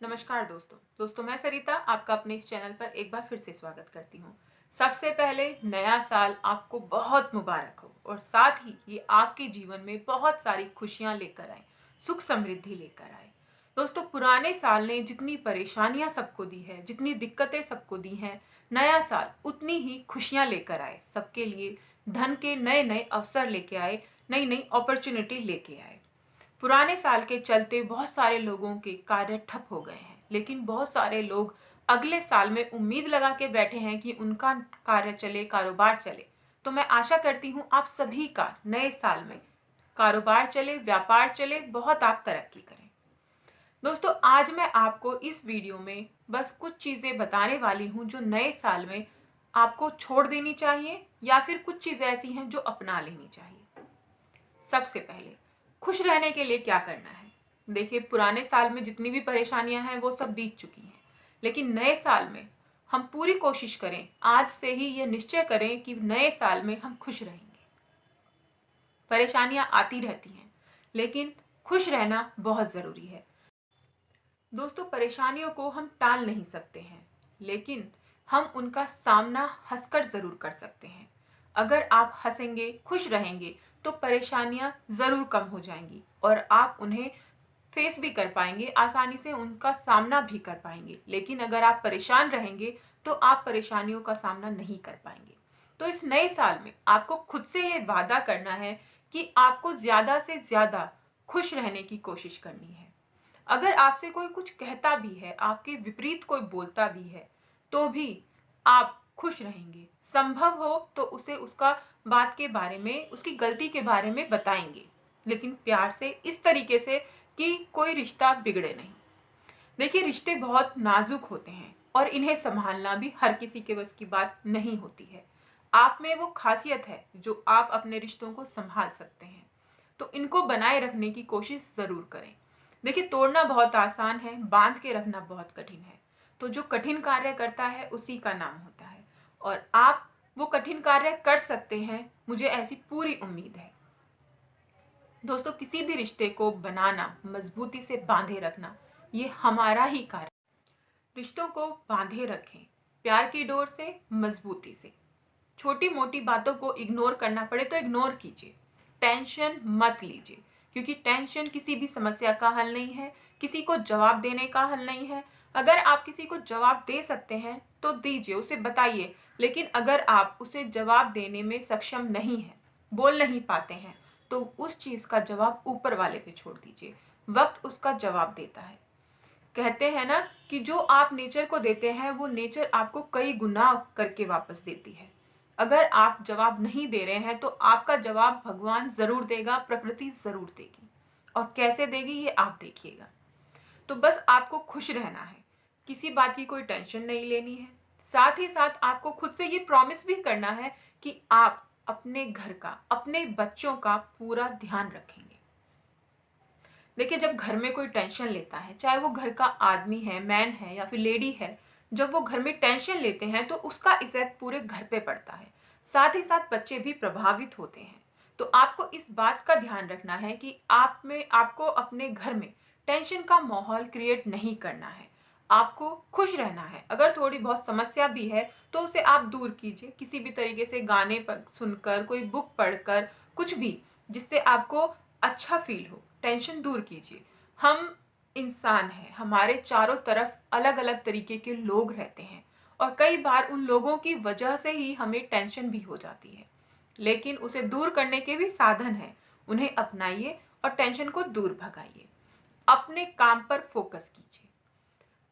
नमस्कार दोस्तों मैं सरिता आपका अपने इस चैनल पर एक बार फिर से स्वागत करती हूँ। सबसे पहले नया साल आपको बहुत मुबारक हो और साथ ही ये आपके जीवन में बहुत सारी खुशियाँ लेकर आए, सुख समृद्धि लेकर आए। दोस्तों पुराने साल ने जितनी परेशानियाँ सबको दी है, जितनी दिक्कतें सबको दी हैं, नया साल उतनी ही खुशियाँ लेकर आए सबके लिए। धन के नए नए अवसर लेके आए, नई नई अपॉर्चुनिटी लेके आए। पुराने साल के चलते बहुत सारे लोगों के कार्य ठप हो गए हैं, लेकिन बहुत सारे लोग अगले साल में उम्मीद लगा के बैठे हैं कि उनका कार्य चले, कारोबार चले। तो मैं आशा करती हूँ आप सभी का नए साल में कारोबार चले, व्यापार चले, बहुत आप तरक्की करें। दोस्तों आज मैं आपको इस वीडियो में बस कुछ चीज़ें बताने वाली हूँ जो नए साल में आपको छोड़ देनी चाहिए या फिर कुछ चीज़ें ऐसी हैं जो अपना लेनी चाहिए। सबसे पहले खुश रहने के लिए क्या करना है। देखिए पुराने साल में जितनी भी परेशानियां हैं वो सब बीत चुकी हैं, लेकिन नए साल में हम पूरी कोशिश करें, आज से ही ये निश्चय करें कि नए साल में हम खुश रहेंगे। परेशानियां आती रहती हैं, लेकिन खुश रहना बहुत ज़रूरी है। दोस्तों परेशानियों को हम टाल नहीं सकते हैं, लेकिन हम उनका सामना हंसकर ज़रूर कर सकते हैं। अगर आप हंसेंगे, खुश रहेंगे, तो परेशानियां ज़रूर कम हो जाएंगी और आप उन्हें फेस भी कर पाएंगे, आसानी से उनका सामना भी कर पाएंगे। लेकिन अगर आप परेशान रहेंगे तो आप परेशानियों का सामना नहीं कर पाएंगे। तो इस नए साल में आपको खुद से ये वादा करना है कि आपको ज़्यादा से ज़्यादा खुश रहने की कोशिश करनी है। अगर आपसे कोई कुछ कहता भी है, आपके विपरीत कोई बोलता भी है, तो भी आप खुश रहेंगे। संभव हो तो उसे उसका बात के बारे में, उसकी गलती के बारे में बताएंगे, लेकिन प्यार से, इस तरीके से कि कोई रिश्ता बिगड़े नहीं। देखिए रिश्ते बहुत नाजुक होते हैं और इन्हें संभालना भी हर किसी के बस की बात नहीं होती है। आप में वो खासियत है जो आप अपने रिश्तों को संभाल सकते हैं, तो इनको बनाए रखने की कोशिश ज़रूर करें। देखिए तोड़ना बहुत आसान है, बांध के रखना बहुत कठिन है। तो जो कठिन कार्य करता है उसी का नाम होता है, और आप वो कठिन कार्य कर सकते हैं, मुझे ऐसी पूरी उम्मीद है। दोस्तों किसी भी रिश्ते को बनाना, मजबूती से बांधे रखना, ये हमारा ही कार्य। रिश्तों को बांधे रखें, प्यार की डोर से, मजबूती से। छोटी मोटी बातों को इग्नोर करना पड़े तो इग्नोर कीजिए, टेंशन मत लीजिए, क्योंकि टेंशन किसी भी समस्या का हल नहीं है, किसी को जवाब देने का हल नहीं है। अगर आप किसी को जवाब दे सकते हैं तो दीजिए, उसे बताइए। लेकिन अगर आप उसे जवाब देने में सक्षम नहीं हैं, बोल नहीं पाते हैं, तो उस चीज़ का जवाब ऊपर वाले पे छोड़ दीजिए। वक्त उसका जवाब देता है। कहते हैं ना कि जो आप नेचर को देते हैं वो नेचर आपको कई गुना करके वापस देती है। अगर आप जवाब नहीं दे रहे हैं तो आपका जवाब भगवान जरूर देगा, प्रकृति जरूर देगी। और कैसे देगी ये आप देखिएगा। तो बस आपको खुश रहना है, किसी बात की कोई टेंशन नहीं लेनी है। साथ ही साथ आपको खुद से ये प्रॉमिस भी करना है कि आप अपने घर का, अपने बच्चों का पूरा ध्यान रखेंगे। देखिए जब घर में कोई टेंशन लेता है, चाहे वो घर का आदमी है, मैन है या फिर लेडी है, जब वो घर में टेंशन लेते हैं तो उसका इफेक्ट पूरे घर पे पड़ता है। साथ ही साथ बच्चे भी प्रभावित होते हैं। तो आपको इस बात का ध्यान रखना है कि आपको अपने घर में टेंशन का माहौल क्रिएट नहीं करना है। आपको खुश रहना है। अगर थोड़ी बहुत समस्या भी है तो उसे आप दूर कीजिए, किसी भी तरीके से गाने पर सुनकर, कोई बुक पढ़कर, कुछ भी जिससे आपको अच्छा फील हो। टेंशन दूर कीजिए। हम इंसान हैं, हमारे चारों तरफ अलग अलग तरीके के लोग रहते हैं और कई बार उन लोगों की वजह से ही हमें टेंशन भी हो जाती है। लेकिन उसे दूर करने के भी साधन हैं, उन्हें अपनाइए और टेंशन को दूर भगाइए। अपने काम पर फोकस कीजिए।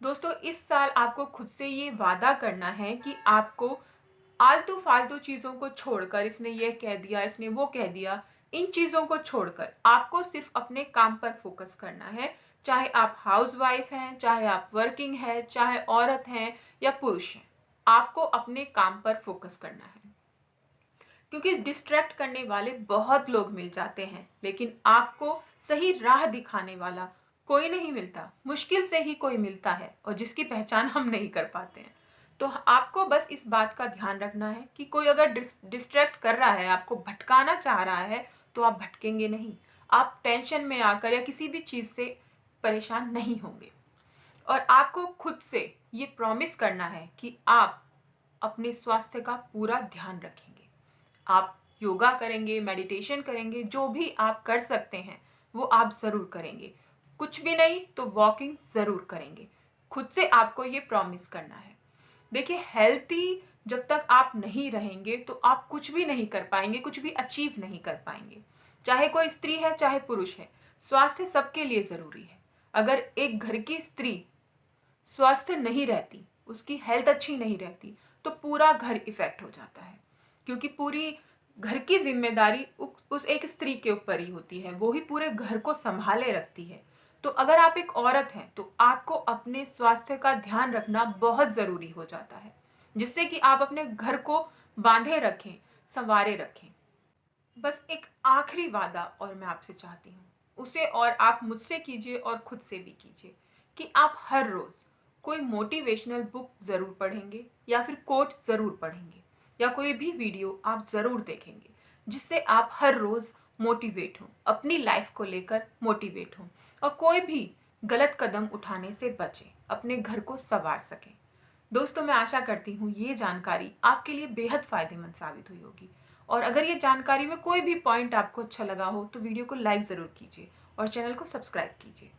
दोस्तों इस साल आपको खुद से ये वादा करना है कि आपको आलतू फालतू चीज़ों को छोड़कर, इसने ये कह दिया, इसने वो कह दिया, इन चीज़ों को छोड़कर आपको सिर्फ अपने काम पर फोकस करना है। चाहे आप हाउसवाइफ हैं, चाहे आप वर्किंग हैं, चाहे औरत हैं या पुरुष हैं, आपको अपने काम पर फोकस करना है। क्योंकि डिस्ट्रैक्ट करने वाले बहुत लोग मिल जाते हैं, लेकिन आपको सही राह दिखाने वाला कोई नहीं मिलता। मुश्किल से ही कोई मिलता है और जिसकी पहचान हम नहीं कर पाते हैं। तो आपको बस इस बात का ध्यान रखना है कि कोई अगर डिस्ट्रैक्ट कर रहा है, आपको भटकाना चाह रहा है, तो आप भटकेंगे नहीं। आप टेंशन में आकर या किसी भी चीज़ से परेशान नहीं होंगे। और आपको खुद से ये प्रॉमिस करना है कि आप अपने स्वास्थ्य का पूरा ध्यान रखेंगे। आप योगा करेंगे, मेडिटेशन करेंगे, जो भी आप कर सकते हैं वो आप ज़रूर करेंगे। कुछ भी नहीं तो वॉकिंग ज़रूर करेंगे। खुद से आपको ये प्रॉमिस करना है। देखिए, हेल्थी जब तक आप नहीं रहेंगे तो आप कुछ भी नहीं कर पाएंगे, कुछ भी अचीव नहीं कर पाएंगे। चाहे कोई स्त्री है, चाहे पुरुष है, स्वास्थ्य सबके लिए ज़रूरी है। अगर एक घर की स्त्री स्वस्थ नहीं रहती, उसकी हेल्थ अच्छी नहीं रहती, तो पूरा घर इफेक्ट हो जाता है, क्योंकि पूरी घर की जिम्मेदारी उस एक स्त्री के ऊपर ही होती है। वो ही पूरे घर को संभाले रखती है। तो अगर आप एक औरत हैं तो आपको अपने स्वास्थ्य का ध्यान रखना बहुत ज़रूरी हो जाता है, जिससे कि आप अपने घर को बांधे रखें, संवारे रखें। बस एक आखिरी वादा और मैं आपसे चाहती हूँ, उसे और आप मुझसे कीजिए और खुद से भी कीजिए, कि आप हर रोज़ कोई मोटिवेशनल बुक ज़रूर पढ़ेंगे, या फिर कोट ज़रूर पढ़ेंगे, या कोई भी वीडियो आप ज़रूर देखेंगे, जिससे आप हर रोज़ मोटिवेट हों, अपनी लाइफ को लेकर मोटिवेट हों, और कोई भी गलत कदम उठाने से बचें, अपने घर को संवार सकें। दोस्तों, मैं आशा करती हूँ ये जानकारी आपके लिए बेहद फ़ायदेमंद साबित हुई होगी। और अगर ये जानकारी में कोई भी पॉइंट आपको अच्छा लगा हो तो वीडियो को लाइक ज़रूर कीजिए और चैनल को सब्सक्राइब कीजिए।